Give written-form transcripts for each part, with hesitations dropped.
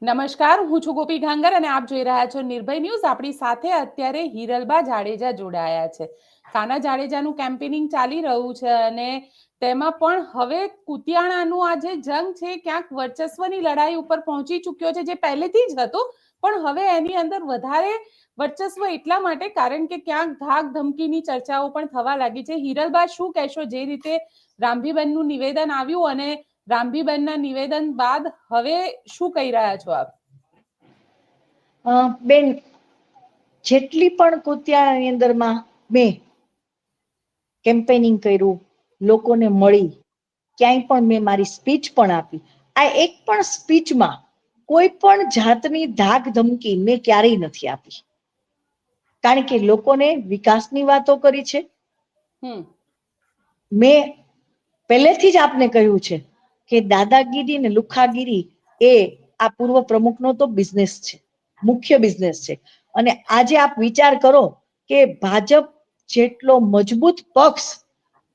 નમસ્કાર, હું છું ગોપી ઘાંગર અને આપ જોઈ રહ્યા છો નિર્ભય ન્યૂઝ. આપણી સાથે અત્યારે હિરલબા જાડેજા જોડાયા છે. કાના જાડેજાનું કેમ્પેનિંગ ચાલી રહ્યું છે અને તેમાં પણ હવે કુતિયાણાનું આ જે જંગ છે ક્યાંક વર્ચસ્વની લડાઈ ઉપર પહોંચી ચૂક્યો છે, જે પહેલેથી જ હતો પણ હવે એની અંદર વધારે વર્ચસ્વ એટલા માટે કારણ કે ક્યાંક ધાક ધમકીની ચર્ચાઓ પણ થવા લાગી છે. હિરલબા, શું કહેશો? જે રીતે રામભીબેનનું નિવેદન આવ્યું અને રામભીબેનના નિવેદન બાદ હવે શું કહી રહ્યા છો આપ? બેન, જેટલી પણ કુતિયાણાની અંદરમાં મેં કેમ્પેનિંગ કર્યું, લોકોને મળી, ક્યાંય પણ મેં મારી સ્પીચ પણ આપી, આ એક પણ સ્પીચમાં કોઈ પણ જાતની ધાક ધમકી મેં ક્યારેય નથી આપી. કારણ કે લોકોને વિકાસની વાતો કરી છે. મેં પહેલેથી જ આપને કહ્યું છે કે દાદાગીરી ને લુખાગીરી એ આ પૂર્વ પ્રમુખનો તો બિઝનેસ છે, મુખ્ય બિઝનેસ છે. અને આજે આપ વિચાર કરો કે ભાજપ જેટલો મજબૂત પક્ષ,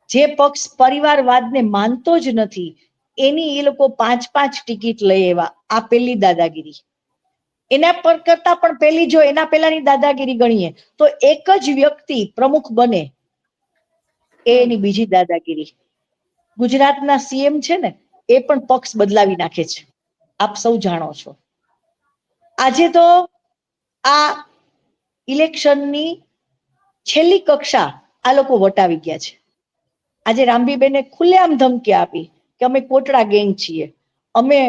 જે પક્ષ પરિવારવાદને માનતો જ નથી, એની એ લોકો 5-5 ટિકિટ લઈ આવ્યા. આ પેલી દાદાગીરી. એના પર કરતા પણ પેલી, જો એના પેલાની દાદાગીરી ગણીએ તો એક જ વ્યક્તિ પ્રમુખ બને, એની બીજી દાદાગીરી. ગુજરાતના સીએમ છે ને, એ પણ પક્ષ બદલાવી નાખે છે, આપ સૌ જાણો છો. આજે તો આ ઇલેક્શનની છેલ્લી કક્ષા આ લોકો વટાવી ગયા છે. આજે રામભીબેને ખુલ્લેઆમ ધમકી આપી કે અમે કોટડા ગેંગ છીએ. અમે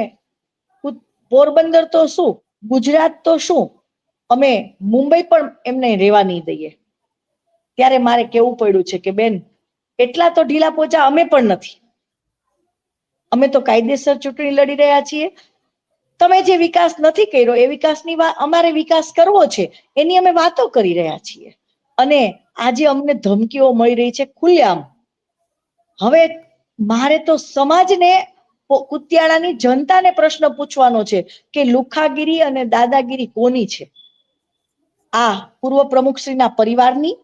પોરબંદર તો શું, ગુજરાત તો શું, અમે મુંબઈ પણ એમને રહેવા નહીં દઈએ. ત્યારે મારે કેવું પડ્યું છે કે બેન, એટલા તો ઢીલા પોચા અમે પણ નથી. અમે તો કાયદેસર ચૂંટણી લડી રહ્યા છીએ. તમે જે વિકાસ નથી કર્યો એ વિકાસની અમારે વિકાસ કરવો છે, એની અમે વાતો કરી રહ્યા છીએ. અને આજે અમને ધમકીઓ મળી રહી છે ખુલ્લેઆમ. હવે મારે તો સમાજને, કુતિયાણાની જનતાને પ્રશ્ન પૂછવાનો છે કે લુખાગીરી અને દાદાગીરી કોની છે? આ પૂર્વ પ્રમુખશ્રીના પરિવારની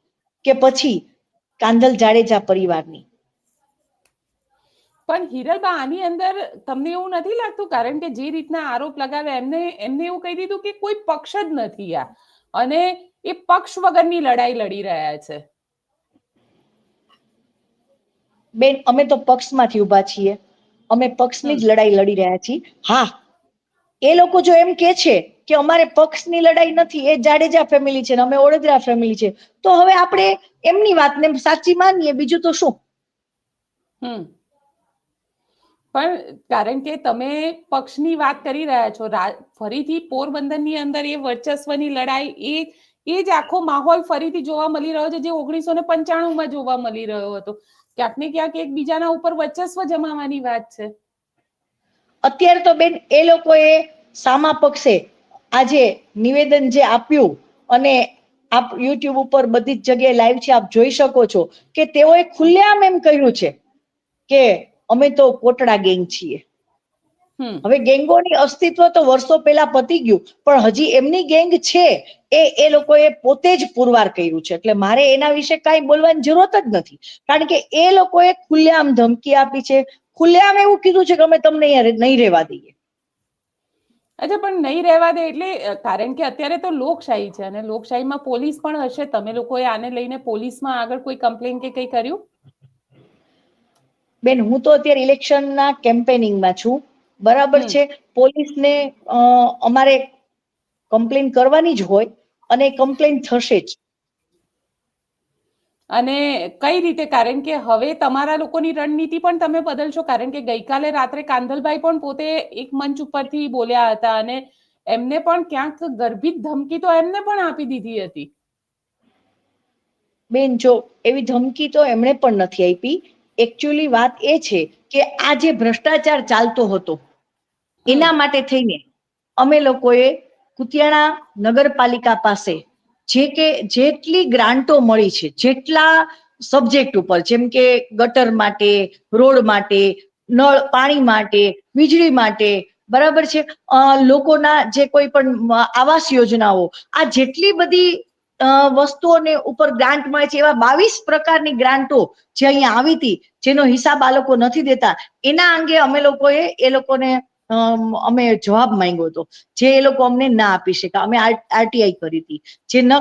કે પછી કાંધલ જાડેજા પરિવારની? પણ હિરલબા, આની અંદર તમને એવું નથી લાગતું, કારણ કે જે રીતના આરોપ લગાવે એમને એવું કહી દીધું કે કોઈ પક્ષ જ નથી આ, અને એ પક્ષ વગરની લડાઈ લડી રહ્યા છે? બેન, અમે તો પક્ષમાંથી ઉભા છીએ, અમે પક્ષની જ લડાઈ લડી રહ્યા છીએ. હા, એ લોકો જો એમ કે છે કે અમારે પક્ષની લડાઈ નથી, એ જાડેજા ફેમિલી છે ને અમે ઓડેદરા ફેમિલી છે, તો હવે આપણે એમની વાતને સાચી માનીએ, બીજું તો શું. પણ કારણ કે તમે પક્ષની વાત કરી રહ્યા છો, ફરીથી પોરબંદરની અંદર એ વર્ચસ્વની લડાઈ, એ જ આખો માહોલ ફરીથી જોવા મળી રહ્યો છે જે 1995માં જોવા મળી રહ્યો હતો. ક્યાંક ને ક્યાંક એકબીજાના ઉપર વર્ચસ્વ જમાવવાની વાત છે. અત્યારે તો બેન, એ લોકોએ સામા પક્ષે આજે નિવેદન જે આપ્યું, અને આપ યુટ્યુબ ઉપર બધી જ જગ્યાએ લાઈવ છે, આપ જોઈ શકો છો કે તેઓએ ખુલ્લેઆમ એમ કહ્યું છે કે અમે તો કોટડા ગેંગ છીએ. હવે ગેંગોની અસ્તિત્વ તો વર્ષો પહેલા પતી ગયું, પણ હજી એમની ગેંગ છે એ લોકોએ પોતે જ પુરવાર કર્યું છે. એટલે મારે એના વિશે કાંઈ બોલવાની જરૂરત જ નથી, કારણ કે એ લોકોએ ખુલ્લેઆમ ધમકી આપી છે, ખુલ્લેઆમ એવું કીધું છે કે અમે તમને અહીંયા નહીં રહેવા દઈએ. અચ્છા, પણ નહીં રહેવા દે એટલે કારણ કે અત્યારે તો લોકશાહી છે અને લોકશાહીમાં પોલીસ પણ હશે. તમે લોકોએ આને લઈને પોલીસમાં આગળ કોઈ કમ્પ્લેન કે કંઈ કર્યું? બેન, હું તો અત્યારે ઇલેક્શનના કેમ્પેનિંગમાં છું, બરાબર છે. પોલીસને અમારે કમ્પ્લેન કરવાની જ હોય અને કમ્પ્લેન થશે જ. અને કઈ રીતે? કારણ કે હવે તમારા લોકોની રણનીતિ પણ તમે બદલશો, કારણ કે ગઈકાલે રાત્રે કાંધલભાઈ પણ પોતે એક મંચ ઉપરથી બોલ્યા હતા અને એમને પણ ક્યાંક ગર્ભિત ધમકી તો એમને પણ આપી દીધી હતી. બેન, જો એવી ધમકી તો એમણે પણ નથી આપી. એકચ્યુઅલી વાત એ છે કે આ જે ભ્રષ્ટાચાર ચાલતો હતો, એના માટે થઈને અમે લોકોએ કુતિયાણા નગરપાલિકા પાસે જેટલી ગ્રાન્ટો મળી છે, જેટલા સબ્જેક્ટ ઉપર, જેમ કે ગટર માટે, રોડ માટે, નળ પાણી માટે, વીજળી માટે, બરાબર છે, લોકોના જે કોઈ પણ આવાસ યોજનાઓ, આ જેટલી બધી વસ્તુઓને ઉપર ગ્રાન્ટ મળે છે, એવા 22 પ્રકારની ગ્રાન્ટો જે અહીંયા આવી હતી, જેનો હિસાબ આ લોકો નથી દેતા, એના અંગે અમે લોકોએ એ લોકોને અમે જવાબ માંગ્યો હતો, જે એ લોકો અમને ના આપી શક્યા. અમે આરટીઆઈ કરી હતી, જે ન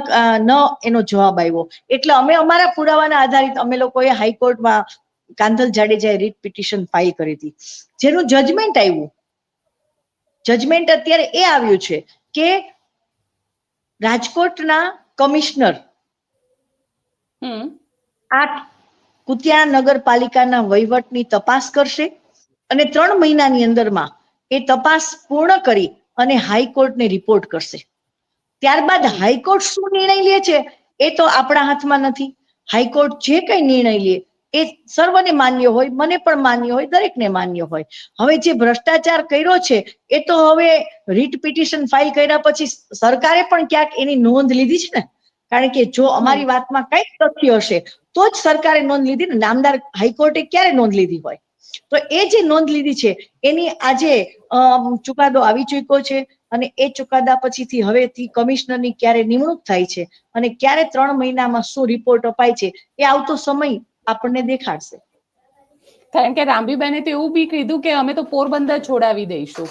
એનો જવાબ આવ્યો. એટલે અમે અમારા પુરાવાના આધારિત અમે લોકોએ હાઈકોર્ટમાં કાંધલ જાડેજાએ રીટ પિટિશન ફાઇલ કરી હતી, જેનું જજમેન્ટ આવ્યું. જજમેન્ટ અત્યારે એ આવ્યું છે કે રાજકોટના કમિશનર આ કુતિયા નગરપાલિકાના વહીવટની તપાસ કરશે અને 3 મહિનાની અંદરમાં એ તપાસ પૂર્ણ કરી અને હાઈકોર્ટને રિપોર્ટ કરશે. ત્યારબાદ હાઈકોર્ટ શું નિર્ણય લે છે એ તો આપણા હાથમાં નથી. હાઈકોર્ટ જે કઈ નિર્ણય લે એ સર્વને માન્ય હોય, મને પણ માન્ય હોય, દરેકને માન્ય હોય. હવે જે ભ્રષ્ટાચાર કર્યો છે એ તો હવે રીટ પિટિશન ફાઇલ કર્યા પછી સરકારે પણ ક્યાંક એની નોંધ લીધી છે ને, કારણ કે જો અમારી વાતમાં કઈક તથ્ય હશે તો જ સરકારે નોંધ લીધી ને. નામદાર હાઈકોર્ટે ક્યારે નોંધ લીધી હોય? તો એ જે નોંધ લીધી છે એની આજે ચુકાદો આવી ચૂક્યો છે અને એ ચુકાદા પછીથી હવેથી કમિશનરની ક્યારે નિમણૂક થાય છે અને ક્યારે 3 મહિનામાં શું રિપોર્ટ અપાય છે એ આવતો સમય આપણને દેખાડશે. કારણ કે રામબીબેને તો એવું બી કીધું કે અમે તો પોરબંદર છોડાવી દઈશું.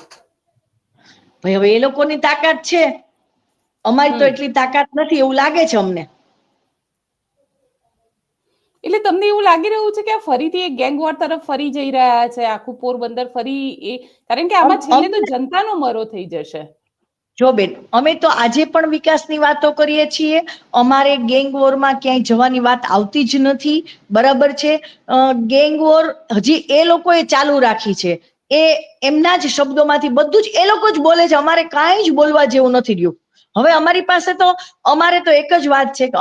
ભાઈ હવે એ લોકોની તાકાત છે, અમારી તો એટલી તાકાત નથી એવું લાગે છે અમને. એટલે તમને એવું લાગી રહ્યું છે કે ફરીથી એક ગેંગ વોર તરફ ફરી જઈ રહ્યા છે આખું પોરબંદર ફરી એ? કારણ કે આમાં છેલ્લે તો જનતાનો મરો થઈ જશે. જો બેન, અમે તો આજે પણ વિકાસની વાતો કરીએ છીએ. અમારે ગેંગ વોરમાં ક્યાંય જવાની વાત આવતી જ નથી. બરાબર છે. ગેંગ વોર હજી એ લોકોએ ચાલુ રાખી છે. એ એમના જ શબ્દોમાંથી બધું જ એ લોકો જ બોલે છે. અમારે કાંઈ જ બોલવા જેવું નથી રહ્યું. હવે અમારી પાસે તો અમારે તો એક જ વાત છે કે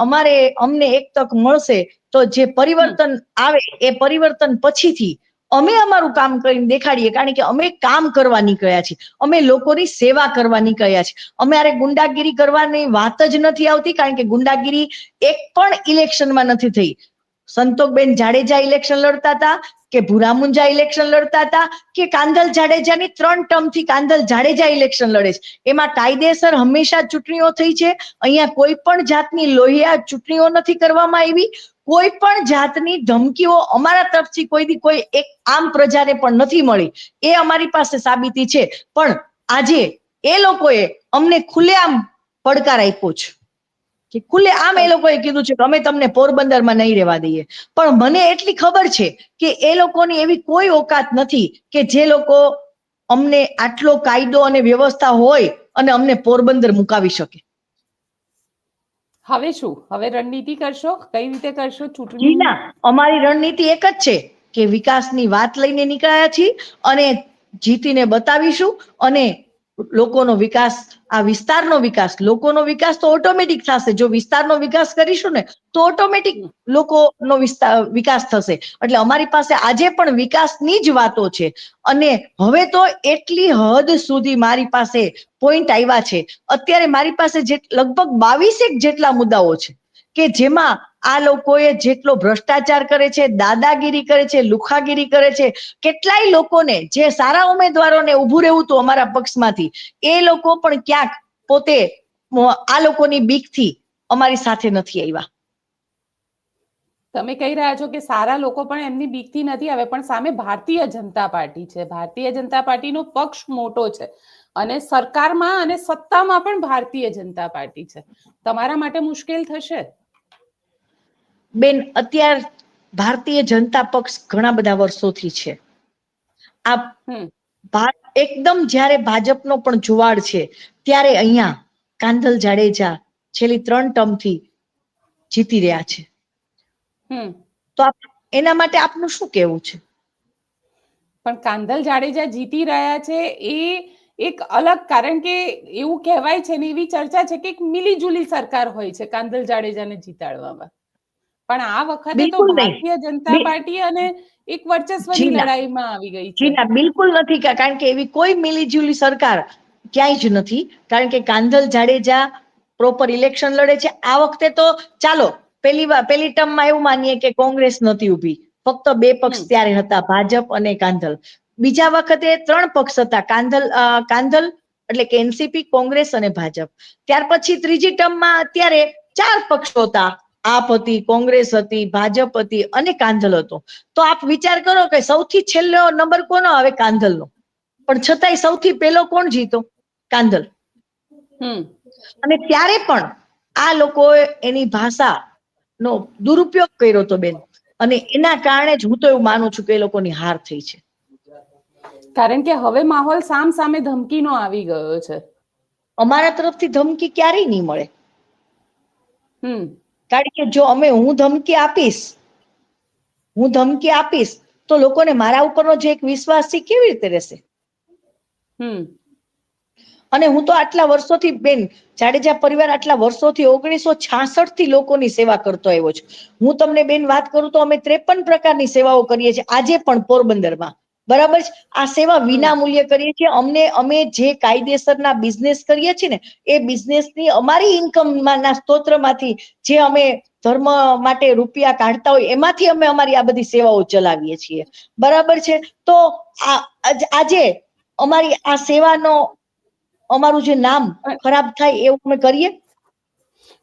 અમને એક તક મળશે તો જે પરિવર્તન આવે એ પરિવર્તન પછીથી અમે અમારું કામ કરીને દેખાડીએ. કારણ કે અમે કામ કરવા નીકળ્યા છીએ, અમે લોકોની સેવા કરવા નીકળ્યા છીએ. અમારે ગુંડાગીરી કરવાની વાત જ નથી આવતી, કારણ કે ગુંડાગીરી એક પણ ઇલેક્શનમાં નથી થઈ. સંતોકબેન જાડેજા ઇલેક્શન લડતા હતા કે ભૂરા મુંજા ઇલેક્શન લડતા હતા કે કાંધલ જાડેજાની 3 ટર્મથી કાંધલ જાડેજા ઇલેક્શન લડે છે. એમાં કાયદેસર હંમેશા ચૂંટણીઓ થઈ છે. અહીંયા કોઈ પણ જાતની લોહિયા ચૂંટણીઓ નથી કરવામાં આવી. કોઈ પણ જાતની ધમકીઓ અમારા તરફથી કોઈ એક આમ પ્રજાને પણ નથી મળી. એ અમારી પાસે સાબિતી છે. પણ આજે એ લોકોએ અમને ખુલ્લેઆમ પડકાર આપ્યો છે કે ખુલ્લેઆમ એ લોકોએ કીધું છે કે અમે તમને પોરબંદરમાં નહીં રહેવા દઈએ. પણ મને એટલી ખબર છે કે એ લોકોની એવી કોઈ ઓકાત નથી કે જે લોકો અમને આટલો કાયદો અને વ્યવસ્થા હોય અને અમને પોરબંદર મુકાવી શકે. હવે શું? હવે રણનીતિ કરશો? કઈ રીતે કરશો જી ચૂંટણી? ના, અમારી રણનીતિ એક જ છે કે વિકાસની વાત લઈને નીકળ્યા છીએ અને જીતીને બતાવીશું. અને લોકોનો વિકાસ, આ વિસ્તારનો વિકાસ, લોકોનો વિકાસ તો ઓટોમેટિક થશે. જો વિસ્તારનો વિકાસ કરીશું ને તો ઓટોમેટિક લોકોનો વિકાસ થશે. એટલે અમારી પાસે આજે પણ વિકાસની જ વાતો છે. અને હવે તો એટલી હદ સુધી મારી પાસે પોઈન્ટ આવ્યા છે. અત્યારે મારી પાસે લગભગ 22 જેટલા મુદ્દાઓ છે કે જેમાં આ લોકોએ જેટલો ભ્રષ્ટાચાર કરે છે, દાદાગીરી કરે છે, લુખાગીરી કરે છે, કેટલાય લોકોને, જે સારા ઉમેદવારોને ઊભું રહેવું હતું અમારા પક્ષમાંથી, એ લોકો પણ ક્યાંક પોતે આ લોકોની બીકથી અમારી સાથે નથી આવ્યા. તમે કહી રહ્યા છો કે સારા લોકો પણ એમની બીકથી નથી આવે, પણ સામે ભારતીય જનતા પાર્ટી છે. ભારતીય જનતા પાર્ટીનો પક્ષ મોટો છે અને સરકારમાં અને સત્તામાં પણ ભારતીય જનતા પાર્ટી છે. તમારા માટે મુશ્કેલ થશે? બેન, અત્યાર ભારતીય જનતા પક્ષ ઘણા બધા વર્ષોથી છે. આ એકદમ જ્યારે ભાજપનો પણ જુવાળ છે ત્યારે અહીંયા કાંધલ જાડેજા છેલ્લી 3 ટર્મથી જીતી રહ્યા છે. તો એના માટે આપનું શું કહેવું છે? પણ કાંધલ જાડેજા જીતી રહ્યા છે એ એક અલગ, કારણ કે એવું કહેવાય છે ને, એવી ચર્ચા છે કે એક મિલીજુલી સરકાર હોય છે કાંધલ જાડેજાને જીતાડવામાં. પણ આ વખતે તો બિલકુલ નહીં. ભારતીય જનતા પાર્ટી અને એક વર્ચસ્વની જી ના, લડાઈમાં આવી ગઈ જી છે. ના, બિલકુલ નથી. કારણ કે એવી કોઈ મિલીજુલી સરકાર ક્યાંય જ નથી. કારણ કે કાંધલ જાડેજા પ્રોપર ઇલેક્શન લડે છે. આ વખતે તો ચાલો પેલી ટર્મમાં એવું માનીએ કે કોંગ્રેસ નથી ઉભી, ફક્ત 2 પક્ષ ત્યારે હતા, ભાજપ અને કાંધલ. બીજા વખતે 3 પક્ષ હતા, કાંધલ એટલે કે એનસીપી, કોંગ્રેસ અને ભાજપ. ત્યાર પછી ત્રીજી ટર્મમાં અત્યારે 4 પક્ષો હતા. આપ હતી, કોંગ્રેસ હતી, ભાજપ હતી અને કાંધલ હતો. તો આપ વિચાર કરો કે સૌથી છેલ્લો નંબર કોનો આવે? કાંધલનો. પણ છતાંય સૌથી પહેલો કોણ જીતો? કાંધલ. અને ત્યારે પણ આ લોકોએ એની ભાષાનો દુરુપયોગ કર્યો હતો બેન, અને એના કારણે જ હું તો એવું માનું છું કે એ લોકોની હાર થઈ છે. કારણ કે હવે માહોલ સામ સામે ધમકીનો આવી ગયો છે. અમારા તરફથી ધમકી ક્યારેય નહીં મળે. હમ કારણ કે જો હું ધમકી આપીશ તો લોકોને મારા ઉપરનો જે એક વિશ્વાસ છે કેવી રીતે રહેશે? અને હું તો આટલા વર્ષોથી બેન, જાડેજા પરિવાર આટલા વર્ષોથી 1966 થી લોકોની સેવા કરતો આવ્યો છું. હું તમને બેન વાત કરું તો અમે 53 પ્રકારની સેવાઓ કરીએ છીએ આજે પણ પોરબંદરમાં, બરાબર છે. આ સેવા વિના મૂલ્યે કરીએ છીએ. અમે જે કાયદેસરના બિઝનેસ કરીએ છીએ ને, એ બિઝનેસની અમારી ઇન્કમના સ્ત્રોતમાંથી જે અમે ધર્મ માટે રૂપિયા કાઢતા હોય એમાંથી અમે અમારી આ બધી સેવાઓ ચલાવીએ છીએ, બરાબર છે. તો આજે અમારી આ સેવાનો અમારું જે નામ ખરાબ થાય એવું અમે કરીએ?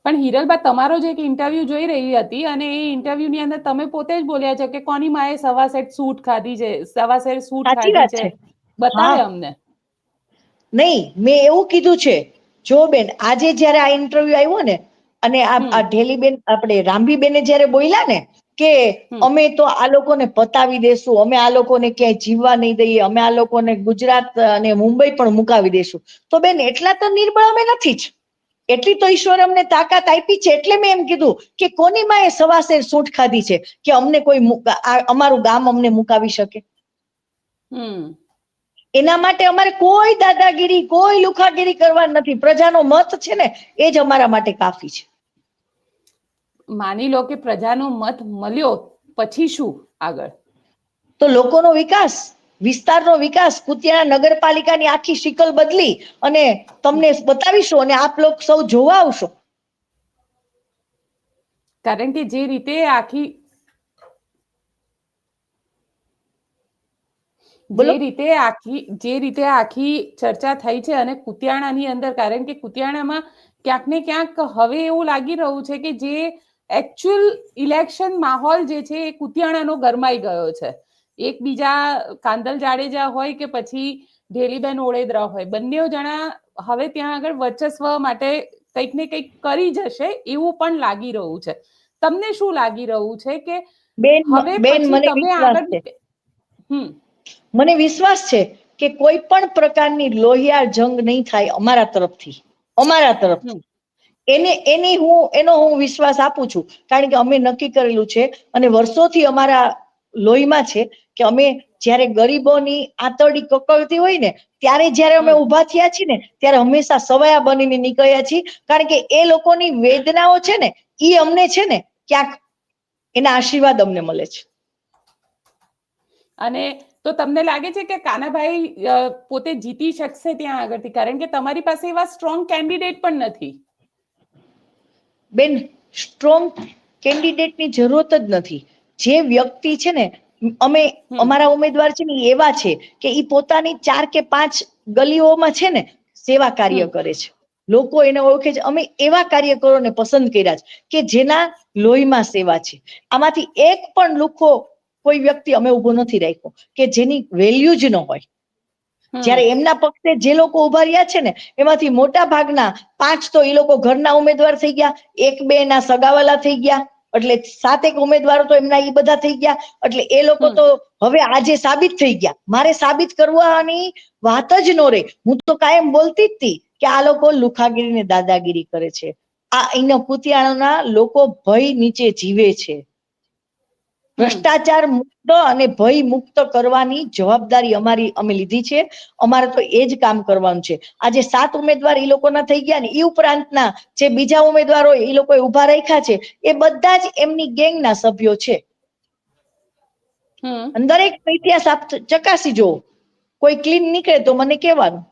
પણ હિરલબા, તમારો જ એક ઇન્ટરવ્યુ જોઈ રહી હતી અને એ ઇન્ટરવ્યુની અંદર તમે પોતે જ બોલ્યા છો કે કોની માએ સવા સેટ સૂટ ખાધી છે, સાચી વાત છે. હા, બતાવે અમને. નહીં, મેં એવું કીધું છે. જો બેન, આજે જયારે આ ઇન્ટરવ્યુ આવ્યો ને, અને આ ઢેલીબેન આપણે રામબીબેને જયારે બોલ્યા ને કે અમે તો આ લોકોને પતાવી દેશું, અમે આ લોકોને ક્યાંય જીવવા નહીં દઈએ, અમે આ લોકોને ગુજરાત અને મુંબઈ પણ મુકાવી દેશું, તો બેન એટલા તો નિર્બળ અમે નથી જ. એટલી તો ઈશ્વર અમને તાકાત આપી છે. એટલે મેં એમ કીધું કે કોની માએ સવાશેર સૂટ ખાધી છે કે અમને કોઈ અમારું ગામ અમને મુકાવી શકે? એના માટે અમારે કોઈ દાદાગીરી, કોઈ લુખાગીરી કરવા નથી. પ્રજાનો મત છે ને, એ જ અમારા માટે કાફી છે. માની લો કે પ્રજાનો મત મળ્યો, પછી શું આગળ? તો લોકોનો વિકાસ, વિસ્તારનો વિકાસ, કુતિયાણા નગરપાલિકાની આખી શિકલ બદલી અને તમને બતાવીશું અને આપ લોકો સૌ જોવા આવશો. કારણ કે જે રીતે આખી બોલો. જે રીતે આખી ચર્ચા થઈ છે અને કુતિયાણાની અંદર, કારણ કે કુતિયાણામાં ક્યાંક ને ક્યાંક હવે એવું લાગી રહ્યું છે કે જે એકચ્યુઅલ ઇલેક્શન માહોલ જે છે એ કુતિયાણાનો ગરમાઈ ગયો છે. એકબીજા કાંદલ જાડેજા હોય કે પછી ઢેલીબેન ઓળેદરા હોય, બંને જણા હવે ત્યાં આગળ વર્ચસ્વ માટે કંઈક ને કંઈક કરી જશે એવું પણ લાગી રહ્યું છે. તમને શું લાગી રહ્યું છે કે બેન હવે બેન પછી મને તમે વિશ્વાસ આગળ છે. મને વિશ્વાસ છે કે કોઈ પણ પ્રકારની લોહિયાળ જંગ નહીં થાય અમારા તરફથી. એનો હું વિશ્વાસ આપું છું. કારણ કે અમે નક્કી કરેલું છે અને વર્ષોથી અમારા લોહીમાં છે કે અમે જ્યારે ગરીબોની આંતરડી કકળતી હોય ને, ત્યારે જ્યારે અમે ઉભા થયા છીએ ને, ત્યારે હંમેશા સવાયા બનીને નીકળ્યા છીએ. કારણ કે એ લોકોની વેદનાઓ છે ને, એ અમને છે ને ક્યાંક એના આશીર્વાદ અમને મળે છે. અને તો તમને લાગે છે કે કાનાભાઈ પોતે જીતી શકશે ત્યાં આગળથી? કારણ કે તમારી પાસે એવા સ્ટ્રોંગ કેન્ડિડેટ પણ નથી. બેન, સ્ટ્રોંગ કેન્ડિડેટની જરૂરત જ નથી. જે વ્યક્તિ છે ને, અમારા ઉમેદવાર છે ને એવા છે કે ઈ પોતાની 4 કે 5 ગલીઓમાં છે ને સેવા કાર્ય કરે છે. લોકો એને ઓળખે છે. અમે એવા કાર્યકરોને પસંદ કર્યા છે કે જેના લોહીમાં સેવા છે. આમાંથી એક પણ લુખો કોઈ વ્યક્તિ અમે ઉભો નથી રાખ્યો કે જેની વેલ્યુ જ ન હોય. જ્યારે એમના પક્ષે જે લોકો ઉભા રહ્યા છે ને, એમાંથી મોટા ભાગના 5 તો એ લોકો ઘરના ઉમેદવાર થઈ ગયા, 1-2 ના સગાવાલા થઈ ગયા, એટલે 7 ઉમેદવારો તો એમના એ બધા થઈ ગયા. એટલે એ લોકો તો હવે આજે સાબિત થઈ ગયા. મારે સાબિત કરવાની વાત જ ન રહે. હું તો કાયમ બોલતી જ હતી કે આ લોકો લુખાગીરી ને દાદાગીરી કરે છે. આ અહીંના કુતિયાણાના લોકો ભય નીચે જીવે છે. ભ્રષ્ટાચાર મુક્ત અને ભય મુક્ત કરવાની જવાબદારી અમે લીધી છે. અમારે તો એ જ કામ કરવાનું છે. આજે 7 ઉમેદવાર એ લોકોના થઈ ગયા ને, એ ઉપરાંતના જે બીજા ઉમેદવારો એ લોકોએ ઉભા રાખ્યા છે, એ બધા જ એમની ગેંગના સભ્યો છે. દરેક ઇતિહાસ આપ ચકાસી જુઓ. કોઈ ક્લીન નીકળે તો મને કહેવાનું.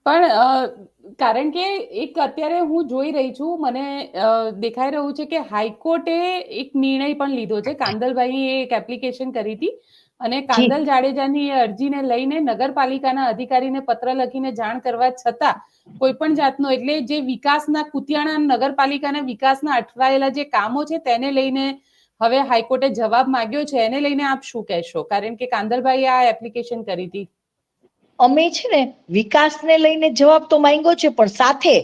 પણ કારણ કે એક અત્યારે હું જોઈ રહી છું, મને દેખાઈ રહ્યું છે કે હાઈકોર્ટે એક નિર્ણય પણ લીધો છે. કાંદલભાઈએ એક એપ્લિકેશન કરી હતી અને જી કાંદલ જાડેજાની અરજીને લઈને નગરપાલિકાના અધિકારીને પત્ર લખીને જાણ કરવા છતાં કોઈ પણ જાતનો, એટલે જે વિકાસના કુતિયાણા નગરપાલિકાના વિકાસના અટવાયેલા જે કામો છે તેને લઈને હવે હાઈકોર્ટે જવાબ માંગ્યો છે, એને લઈને આપ શું કહેશો? કારણ કે કાંદલભાઈએ આ એપ્લિકેશન કરી હતી. અમે છે ને વિકાસને લઈને જવાબ તો માંગ્યો છે, પણ સાથે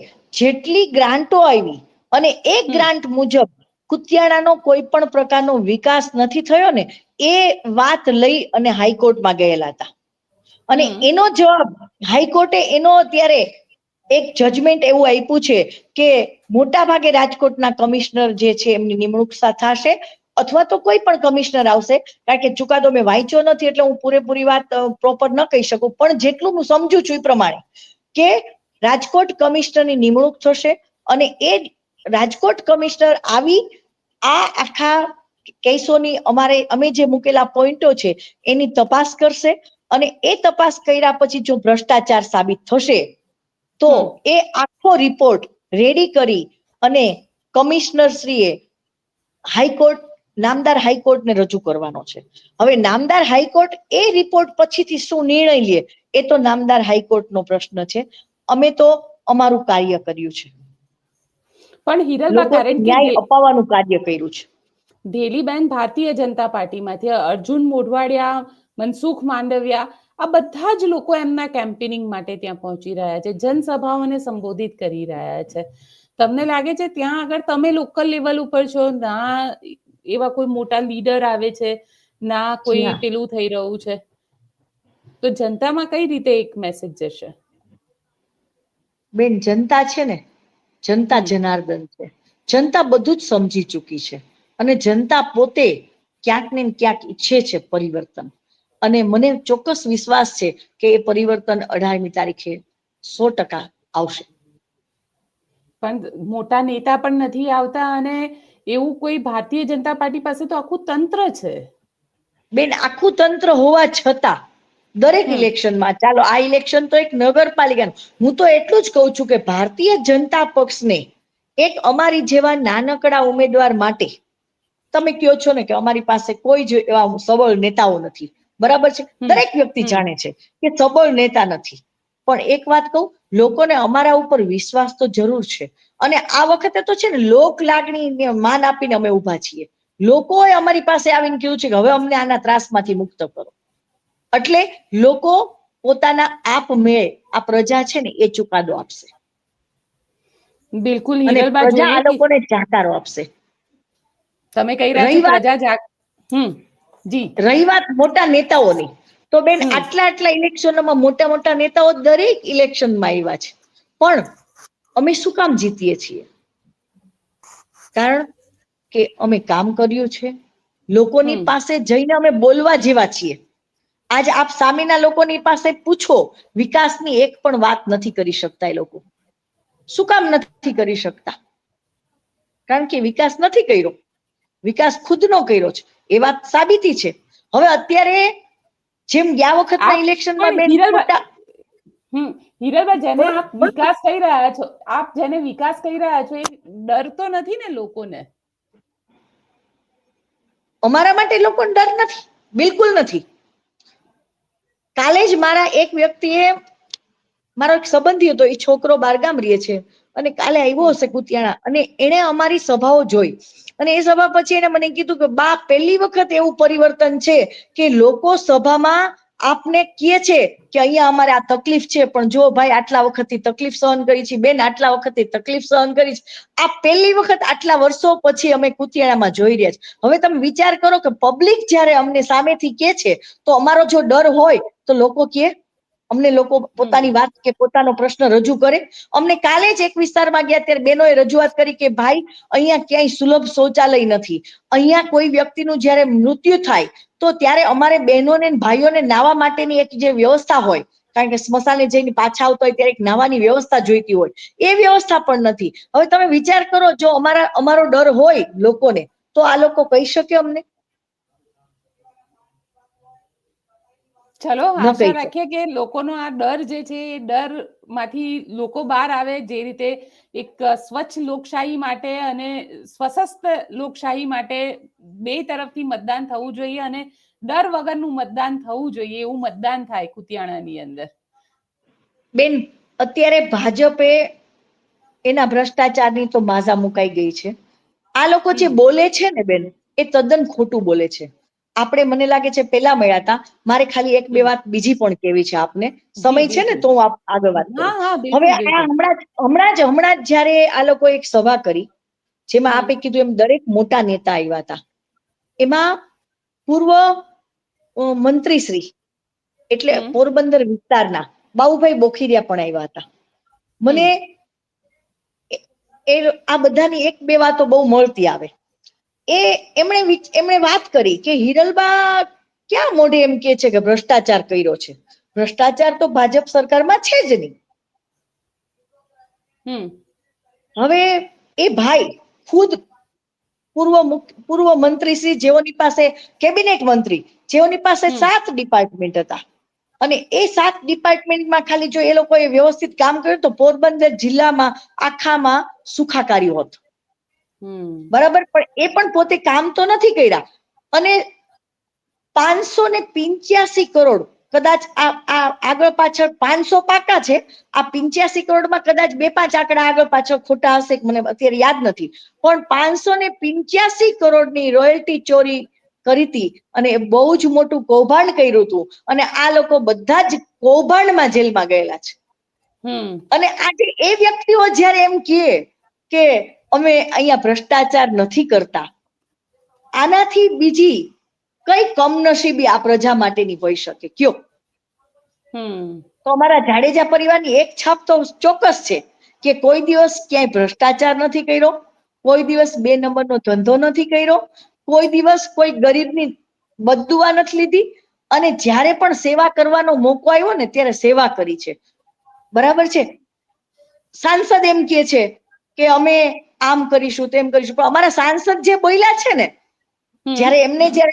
જેટલી ગ્રાન્ટો આવી અને એ ગ્રાન્ટ મુજબ કુતિયાણાનો કોઈ પણ પ્રકારનો વિકાસ નથી થયો ને, એ વાત લઈ અને હાઈકોર્ટમાં ગયેલા હતા. અને એનો જવાબ હાઈકોર્ટે એનો અત્યારે એક જજમેન્ટ એવું આપ્યું છે કે મોટા ભાગે રાજકોટના કમિશનર જે છે એમની નિમણૂક થશે, અથવા તો કોઈ પણ કમિશનર આવશે. કારણ કે ચુકાદો મેં વાંચ્યો નથી એટલે હું પૂરેપૂરી વાત પ્રોપર ન કહી શકું, પણ જેટલું હું સમજુ છું એ પ્રમાણે કે રાજકોટ કમિશનરની નિમણૂક થશે અને એ રાજકોટ કમિશનર આવી આ આખા કેસોની અમે જે મૂકેલા પોઈન્ટો છે એની તપાસ કરશે. અને એ તપાસ કર્યા પછી જો ભ્રષ્ટાચાર સાબિત થશે તો એ આખો રિપોર્ટ રેડી કરી અને કમિશનરશ્રીએ હાઈકોર્ટ, નામદાર હાઈકોર્ટને રજૂ કરવાનો છે. હવે નામદાર હાઈકોર્ટ એ રિપોર્ટ પછીથી શું નિર્ણય લે એ તો નામદાર હાઈકોર્ટનો પ્રશ્ન છે. અમે તો અમારું કાર્ય કર્યું છે, પણ હિરલબા, લોકોને કારણ કે ન્યાય અપાવવાનું કાર્ય કર્યું છે. ધેલીબેન ભારતીય જનતા પાર્ટીમાંથી, અર્જુન મોઢવાડિયા, મનસુખ માંડવિયા, આ બધા જ લોકો એમના કેમ્પેનિંગ માટે ત્યાં પહોંચી રહ્યા છે, જનસભાઓને સંબોધિત કરી રહ્યા છે. તમને લાગે છે ત્યાં આગળ તમે લોકલ લેવલ ઉપર છો, ના એવા કોઈ મોટા લીડર આવે છે, ના કોઈ પેલું થઈ રહ્યું છે, તો જનતામાં કઈ રીતે એક મેસેજ જશે? બેન, જનતા છે ને, જનતા જનાર્દન છે. જનતા બધું જ સમજી ચૂકી છે અને જનતા પોતે ક્યાંક ને ક્યાંક ઈચ્છે છે પરિવર્તન. અને મને ચોક્કસ વિશ્વાસ છે કે એ પરિવર્તન 18મી તારીખે 100% આવશે. પણ મોટા નેતા પણ નથી આવતા, અને એવું કોઈ ભારતીય જનતા પાર્ટી પાસે તો આખું તંત્ર છે. બેન, આખું તંત્ર હોવા છતાં દરેક ઇલેક્શનમાં, ચાલો આ ઇલેક્શન તો એક નગરપાલિકાનું, હું તો એટલું જ કહું છું કે ભારતીય જનતા પક્ષને એક અમારી જેવા નાનકડા ઉમેદવાર માટે, તમે કહો છો ને કે અમારી પાસે કોઈ જ એવા સબળ નેતાઓ નથી, બરાબર છે, દરેક વ્યક્તિ જાણે છે કે સબળ નેતા નથી. પણ એક વાત કહું, લોકોને અમારા ઉપર વિશ્વાસ તો જરૂર છે. અને આ વખતે તો છે ને લોક લાગણીને માન આપીને અમે ઉભા છીએ. લોકોએ અમારી પાસે આવીને કહ્યું છે કે હવે અમને આના ત્રાસમાંથી મુક્ત કરો. એટલે લોકો પોતાના આપમેળે આ પ્રજા છે ને એ ચુકાદો આપશે. બિલકુલ અને હિરલબા, પ્રજા જોઈએ આ કે લોકોને જાકારો આપશે. તમે કહી રહ્યા છો રહી વાત પ્રજા જી રહી વાત મોટા નેતાઓની, તો બેન આટલા ઇલેક્શનોમાં મોટા નેતાઓ દરેક ઇલેક્શનમાં આવ્યા છે, પણ અમે શું કામ જીતીએ છીએ? કારણ કે અમે કામ કર્યું છે, લોકોની પાસે જઈને અમે બોલવા જેવા છીએ. આજ આપ સામેના લોકોની પાસે પૂછો, વિકાસની એક પણ વાત નથી કરી શકતા એ લોકો. શું કામ નથી કરી શકતા? કારણ કે વિકાસ નથી કર્યો, વિકાસ ખુદનો કર્યો છે, એ વાત સાબિતી છે. હવે અત્યારે જેમ ગયા વખતના આપ ઇલેક્શનમાં પણ બેન હિરલબા, ખોટા હિરલબા, જેને આપ પણ વિકાસ કહી રહ્યા છો, આપ જેને વિકાસ કહી રહ્યા છો, એ ડર તો નથી ને લોકોને? અમારા માટે લોકો ડર નથી, બિલકુલ નથી. કાલે જ મારા એક વ્યક્તિએ, મારો એક સંબંધી હતો, એ છોકરો બારગામ રહે છે, અને કાલે આવ્યો હશે કુતિયાણા, અને એને અમારી સભાઓ જોઈ. અને એ સભા પછી એને મને કીધું કે બા, પહેલી વખત એવું પરિવર્તન છે કે લોકો સભામાં આપને કહે છે કે અહીંયા અમારે આ તકલીફ છે, પણ જો ભાઈ આટલા વખતથી તકલીફ સહન કરી છે, બેન આટલા વખતથી તકલીફ સહન કરી છે. આ પહેલી વખત આટલા વર્ષો પછી અમે કુતિયાણામાં જોઈ રહ્યા છીએ. હવે તમે વિચાર કરો કે પબ્લિક જયારે અમને સામેથી કે છે, તો અમારો જો ડર હોય તો લોકો કે અમને, લોકો પોતાની વાત કે પોતાનો પ્રશ્ન રજૂ કરે. અમને કાલે જ એક વિસ્તારમાં ગયા ત્યારે બહેનોએ રજૂઆત કરી કે ભાઈ, અહીંયા ક્યાંય સુલભ શૌચાલય નથી. અહીંયા કોઈ વ્યક્તિનું જયારે મૃત્યુ થાય તો ત્યારે અમારે બહેનોને, ભાઈઓને નાહવા માટેની એક જે વ્યવસ્થા હોય, કારણ કે સ્મશાને જઈને પાછા આવતા હોય ત્યારે એક નાહવાની વ્યવસ્થા જોઈતી હોય, એ વ્યવસ્થા પણ નથી. હવે તમે વિચાર કરો, જો અમારો ડર હોય લોકોને, તો આ લોકો કહી શકે અમને? ચલો, ન આશા કહી શકે. રાખીએ કે લોકોનો આ ડર જે છે, એ ડર માંથી લોકો બહાર આવે, જે રીતે એક સ્વચ્છ લોકશાહી માટે અને સ્વસ્થ લોકશાહી માટે બે તરફથી મતદાન થવું જોઈએ, અને ડર વગરનું મતદાન થવું જોઈએ, એવું મતદાન થાય કુતિયાણાની અંદર. બેન, અત્યારે ભાજપે એના ભ્રષ્ટાચારની તો માઝા મુકાઈ ગઈ છે. આ લોકો જે બોલે છે ને બેન, એ તદ્દન ખોટું બોલે છે. આપણે મને લાગે છે પેલા મળ્યા હતા. મારે ખાલી એક બે વાત બીજી પણ કેવી છે આપને. સમય છે ને તો હું આગળ વાત કરું. હવે આ હમણાં જ જયારે આ લોકો એક સભા કરી, જેમાં આપે કીધું એમ દરેક મોટા નેતા આવ્યા હતા. એમાં પૂર્વ મંત્રીશ્રી એટલે પોરબંદર વિસ્તારના બાબુભાઈ બોખીરિયા પણ આવ્યા હતા. મને આ બધાની એક બે વાતો બહુ મળતી આવે. એમણે વાત કરી કે હિરલબા ક્યાં મોઢે એમ કે છે કે ભ્રષ્ટાચાર કર્યો છે. ભ્રષ્ટાચાર તો ભાજપ સરકારમાં છે જ નહીં. હવે એ ભાઈ ખુદ પૂર્વ મંત્રી શ્રી જેઓની પાસે કેબિનેટ મંત્રી જેઓની પાસે 7 ડિપાર્ટમેન્ટ હતા, અને એ 7 ડિપાર્ટમેન્ટમાં ખાલી જો એ લોકોએ વ્યવસ્થિત કામ કર્યું તો પોરબંદર જિલ્લામાં આખામાં સુખાકારી હોત. બરાબર, પણ એ પણ પોતે કામ તો નથી કર્યા. અને 585 કરોડ કદાચ આ આગળ પાછળ 500 પાકા છે, આ 85 કરોડમાં કદાચ 2-5 આંકડા આગળ પાછળ ખોટા હશે, મને અત્યારે યાદ નથી. પણ 585 કરોડની રોયલ્ટી ચોરી કરી હતી, અને બહુ જ મોટું કૌભાંડ કર્યું હતું. અને આ લોકો બધા જ કૌભાંડમાં જેલમાં ગયેલા છે. અને આજે એ વ્યક્તિઓ જયારે એમ કહે કે અમે અહીંયા ભ્રષ્ટાચાર નથી કરતા, આનાથી બીજી કઈ કમનસીબી આ પ્રજા માટેની હોઈ શકે કયો? તો અમારા જાડેજા પરિવારની એક છાપ તો ચોક્કસ છે કે કોઈ દિવસ ક્યાંય ભ્રષ્ટાચાર નથી કર્યો, કોઈ દિવસ 2 નંબરનો ધંધો નથી કર્યો, કોઈ દિવસ કોઈ ગરીબની બદદુઆ નથી લીધી, અને જ્યારે પણ સેવા કરવાનો મોકો આવ્યો ને ત્યારે સેવા કરી છે. બરાબર છે. સાંસદ એમ કે છે કે અમે આમ કરીશું તેમ કરીશું, પણ અમારા સાંસદ જે બોલ્યા છે ને, જ્યારે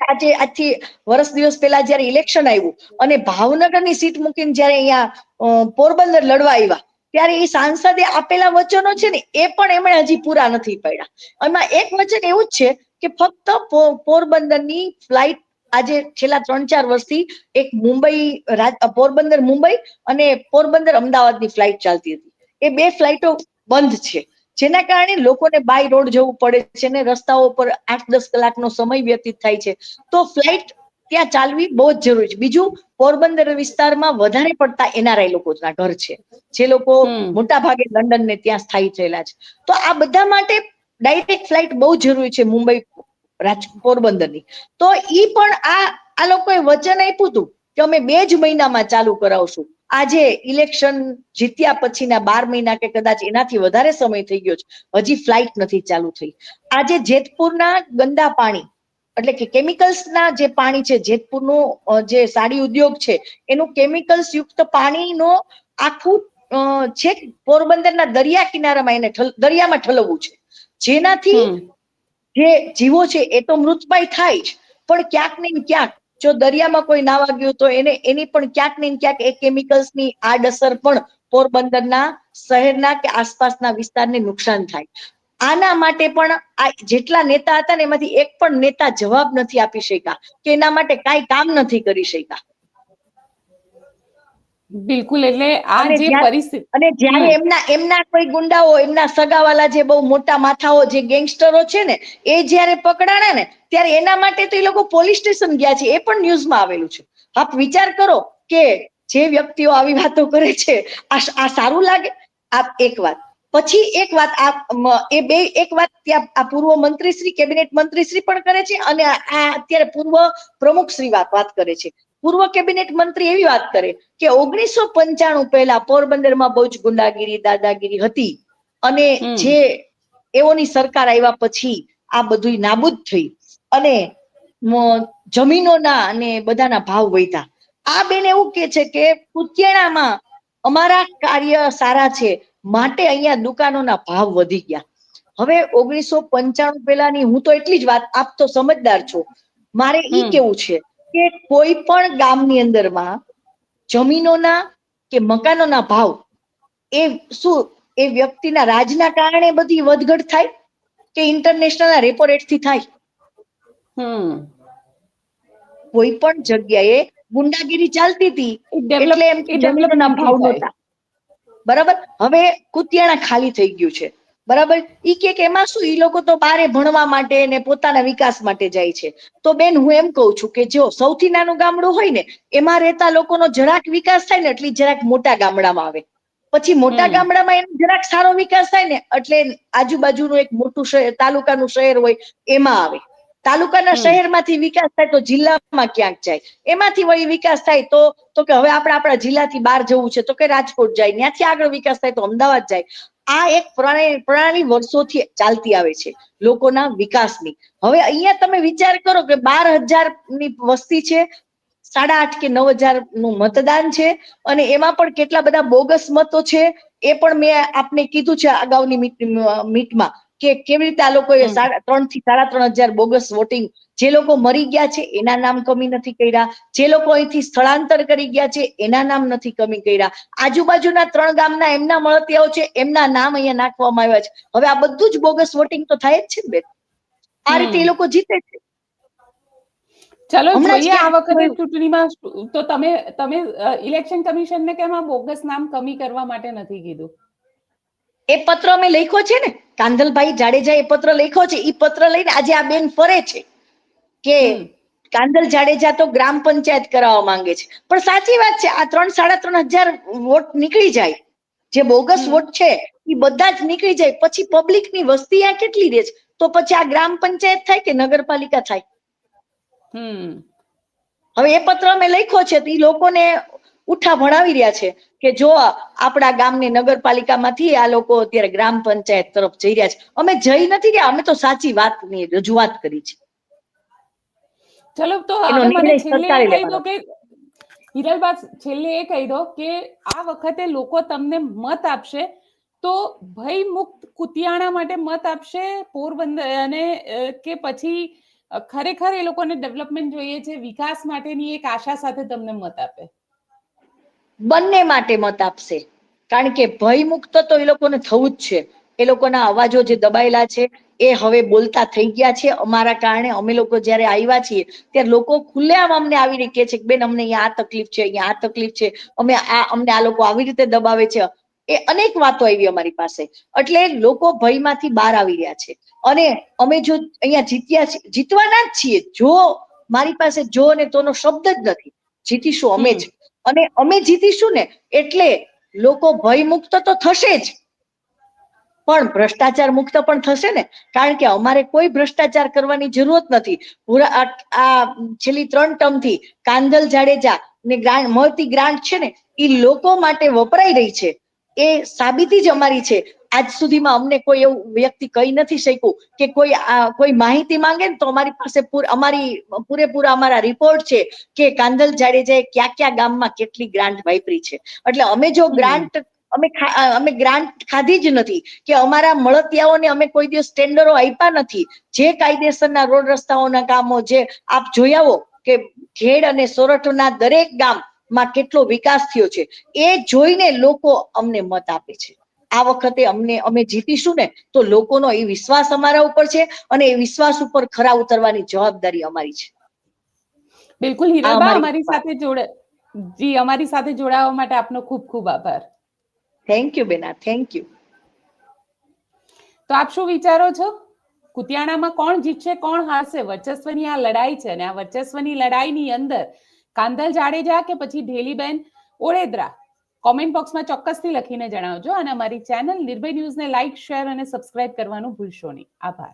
આજે આજથી વર્ષ દિવસ પહેલા જયારે ઇલેક્શન આવ્યું અને ભાવનગરની સીટ મૂકીને જયારે અહીંયા પોરબંદર લડવા આવ્યા, ત્યારે એ સાંસદે આપેલા વચનો છે ને એ પણ એમણે હજી પૂરા નથી પાડ્યા. એમાં એક વચન એવું જ છે કે ફક્ત પોરબંદરની ફ્લાઇટ આજે છેલ્લા 3-4 વર્ષથી એક પોરબંદર મુંબઈ અને પોરબંદર અમદાવાદની ફ્લાઇટ ચાલતી હતી. એ 2 ફ્લાઇટો બંધ છે, જેના કારણે લોકોને બાય રોડ જવું પડે છે ને રસ્તાઓ પર 8-10 કલાકનો સમય વ્યતીત થાય છે. તો ફ્લાઇટ ત્યાં ચાલવી બહુ જ જરૂરી છે. બીજું, પોરબંદર વિસ્તારમાં વધારે પડતા NRI લોકોના ઘર છે, જે લોકો મોટા ભાગે લંડન ને ત્યાં સ્થાયી થયેલા છે. તો આ બધા માટે ડાયરેક્ટ ફ્લાઇટ બહુ જરૂરી છે મુંબઈ પોરબંદરની. તો ઈ પણ આ લોકોએ વચન આપ્યું હતું કે અમે 2 જ મહિનામાં ચાલુ કરાવશું. આજે ઇલેક્શન જીત્યા પછીના 12 મહિના કે કદાચ એનાથી વધારે સમય થઈ ગયો છે, હજી ફ્લાઇટ નથી ચાલુ થઈ. આજે જેતપુરના ગંદા પાણી એટલે કે કેમિકલ્સના જે પાણી છે, જેતપુરનો જે સાડી ઉદ્યોગ છે એનું કેમિકલ્સ યુક્ત પાણીનો આખું છેક પોરબંદરના દરિયા કિનારામાં એને દરિયામાં ઠલવવું છે, જેનાથી જે જીવો છે એ તો મૃતપાય થાય જ, પણ ક્યાંક ને ક્યાંક જો દરિયામાં કોઈ નાવા ગયું તો એની પણ ક્યાંક ને ક્યાંક એ કેમિકલ્સની આડઅસર પણ પોરબંદરના શહેરના કે આસપાસના વિસ્તારને નુકસાન થાય. આના માટે પણ આ જેટલા નેતા હતા ને એમાંથી એક પણ નેતા જવાબ નથી આપી શક્યા કે એના માટે કાંઈ કામ નથી કરી શક્યા. બિલકુલ. એટલે આ જે પરિસ્થિતિ, અને જ્યારે એમના કોઈ ગુંડાઓ, એમના સગાવાલા જે બહુ મોટા માથાઓ જે ગેંગસ્ટરો છે ને, એ જયારે પકડાણા ને ત્યારે એના માટે તો એ લોકો પોલીસ સ્ટેશન ગયા છે, એ પણ ન્યૂઝમાં આવેલું છે. આપ વિચાર કરો કે જે વ્યક્તિઓ આવી વાતો કરે છે, આ સારું લાગે? આ એક વાત. પછી એક વાત એક વાત ત્યાં આ પૂર્વ મંત્રીશ્રી, કેબિનેટ મંત્રીશ્રી પણ કરે છે, અને આ અત્યારે પૂર્વ પ્રમુખશ્રી વાત કરે છે. પૂર્વ કેબિનેટ મંત્રી એવી વાત કરે કે 1995 પહેલા પોરબંદરમાં બહુ જ ગુંડાગીરી, દાદાગીરી હતી, અને જે એઓની સરકાર આવ્યા પછી આ બધું નાબૂદ થઈ અને જમીનોના અને બધાના ભાવ વધ્યા. આ બેન એવું કે છે કે કુતિયાણામાં અમારા કાર્ય સારા છે માટે અહીંયા દુકાનોના ભાવ વધી ગયા. હવે 1995 પહેલાની હું તો એટલી જ વાત, આપ તો સમજદાર છો, મારે ઈ કેવું છે કે કોઈ પણ ગામની અંદરમાં જમીનોના કે મકાનોના ભાવ એ વ્યક્તિના રાજના કારણે બધી વધઘટ થાય કે ઇન્ટરનેશનલ રેપો રેટથી થાય? કોઈ પણ જગ્યાએ ગુંડાગીરી ચાલતી હતી એટલે એમ કે જમીનોના ભાવ નહોતા. બરાબર. હવે કુતિયાણા ખાલી થઈ ગયું છે. બરાબર. ઈ કે એમાં શું, ઈ લોકો તો બારે ભણવા માટે ને પોતાના વિકાસ માટે જાય છે. તો બેન હું એમ કહું છું કે જો સૌથી નાનું ગામડું હોય ને એમાં રહેતા લોકોનો જરાક વિકાસ થાય ને એટલે જરાક મોટા ગામડામાં આવે, પછી મોટા ગામડામાં એનો જરાક સારો વિકાસ થાય ને એટલે આજુબાજુનું એક મોટું શહેર, તાલુકાનું શહેર હોય એમાં આવે. તાલુકાના શહેરમાંથી વિકાસ થાય તો જિલ્લામાં ક્યાંક જાય, એમાંથી વળી વિકાસ થાય તો કે હવે આપણે આપણા જિલ્લાથી બહાર જવું છે તો કે રાજકોટ જાય, ત્યાંથી આગળ વિકાસ થાય તો અમદાવાદ જાય. આ એક પ્રણાલી વર્ષોથી ચાલતી આવે છે લોકોના વિકાસની. હવે અહીંયા તમે વિચાર કરો કે 12,000 ની વસ્તી છે, 8,500 કે 9,000 નું મતદાન છે, અને એમાં પણ કેટલા બધા બોગસ મતો છે. એ પણ મેં આપને કીધું છે અગાઉની મીટમાં કે કેવી રીતે આ લોકોએ 3,000 થી 3,500 બોગસ વોટિંગ, જે લોકો મરી ગયા છે એના નામ કમી નથી કર્યા, જે લોકો અહીંથી સ્થળાંતર કરી ગયા છે એના નામ નથી કમી કર્યા, આજુબાજુના 3 ગામના એમના મળતિયાઓ છે એમના નામ અહીંયા નાખવામાં આવ્યા છે. હવે આ બધું જ બોગસ વોટિંગ તો થાય જ છે ને બેન. આ રીતે એ લોકો જીતે છે. ચલો હમણાં જ જોઈએ આ વખતે ક્યાંક ચૂંટણીમાં તો તમે ઇલેક્શન કમિશનને કેમ આ બોગસ નામ કમી કરવા માટે નથી કીધું? એ પત્ર અમે લખ્યો છે ને, કાંધલભાઈ જાડેજા એ પત્ર લખ્યો છે. એ પત્ર લઈને આજે આ બેન ફરે છે કે કાંધલ જાડેજા તો ગ્રામ પંચાયત કરાવવા માંગે છે. પણ સાચી વાત છે, આ 3,500 વોટ નીકળી જાય, જે બોગસ વોટ છે એ બધા જ નીકળી જાય, પછી પબ્લિકની વસ્તી આ કેટલી રહે છે, તો પછી આ ગ્રામ પંચાયત થાય કે નગરપાલિકા થાય? હવે એ પત્ર અમે લખ્યો છે તો એ લોકોને ઉઠા ભણાવી રહ્યા છે કે જો આપણા ગામની નગરપાલિકામાંથી આ લોકો અત્યારે ગ્રામ પંચાયત તરફ જઈ રહ્યા છે. અમે જઈ નથી રહ્યા, અમે તો સાચી વાતની રજૂઆત કરી છે. ચલો તો એનો હવે મને નિર્ણય છેલ્લે એ સરકારે કહી લેવાનો. દો કે હિરલબા, છેલ્લે એ કહી દો કે આ વખતે લોકો તમને મત આપશે તો ભય મુક્ત કુતિયાણા માટે મત આપશે પોરબંદર અને કે પછી ખરેખર એ લોકોને ડેવલપમેન્ટ જોઈએ છે, વિકાસ માટેની એક આશા સાથે તમને મત આપે? બંને માટે મત આપશે, કારણ કે ભય મુક્ત તો એ લોકોને થવું જ છે. એ લોકોના અવાજો જે દબાયેલા છે એ હવે બોલતા થઈ ગયા છે. અમારા કારણે અમે લોકો જયારે આવ્યા છીએ ત્યારે લોકો ખુલ્લેઆમ અમને આવીને કહે છે કે બેન અમને અહીંયા આ તકલીફ છે, અહીંયા આ તકલીફ છે, અમને આ લોકો આવી રીતે દબાવે છે. એ અનેક વાતો આવી અમારી પાસે, એટલે લોકો ભયમાંથી બહાર આવી રહ્યા છે. અને અમે જો અહીંયા જીતવાના જ છીએ. જો મારી પાસે જો અને તોનો શબ્દ જ નથી, જીતીશું અમે જ. અને અમે જીતીશું ને એટલે લોકો ભય મુક્ત તો થશે જ, પણ ભ્રષ્ટાચાર મુક્ત પણ થશે ને, કારણ કે અમારે કોઈ ભ્રષ્ટાચાર કરવાની જરૂરત નથી. આ છેલ્લી 3 ટર્મથી કાંધલ જાડેજા ને મળતી ગ્રાન્ટ છે ને એ લોકો માટે વપરાઈ રહી છે. એ સાબિતી જ અમારી છે. આજ સુધીમાં અમને કોઈ એવું વ્યક્તિ કહી નથી શક્યું કે કોઈ માહિતી માંગે ને તો અમારી પાસે પૂરેપૂરા અમારા રિપોર્ટ છે કે કાંધલ જાડેજાએ કયા ગામમાં કેટલી ગ્રાન્ટ વાપરી છે. એટલે અમે જો અમે ગ્રાન્ટ ખાધી જ નથી કે અમારા મળતિયાઓને અમે કોઈ દિવસ ટેન્ડરો આપ્યા નથી. જે કાયદેસરના રોડ રસ્તાઓના કામો જે આપ જોઈ આવો કે ખેડ અને સોરઠના દરેક ગામમાં કેટલો વિકાસ થયો છે, એ જોઈને લોકો અમને મત આપે છે. આ વખતે અમે જીતીશું ને તો લોકોનો એ વિશ્વાસ અમારા ઉપર છે, અને એ વિશ્વાસ ઉપર ખરા ઉતરવાની જવાબદારી અમારી છે. બિલકુલ આ હિરલબા, અમારી અમારી સાથે જોડાવા માટે આપનો ખૂબ ખૂબ આભાર. થેન્ક યુ બેના, થેન્ક યુ. તો આપ શું વિચારો છો? કુતિયાણામાં કોણ જીતશે, કોણ હારશે? વર્ચસ્વની આ લડાઈ છે, અને આ વર્ચસ્વની લડાઈની અંદર કાંધલ જાડેજા કે પછી ઢેલીબેન ઓળેદરા? કોમેન્ટ બોક્સમાં ચોક્કસથી લખીને જણાવજો, અને અમારી ચેનલ નિર્ભય ન્યૂઝને લાઇક, શેર અને સબસ્ક્રાઇબ કરવાનું ભૂલશો નહીં. આભાર.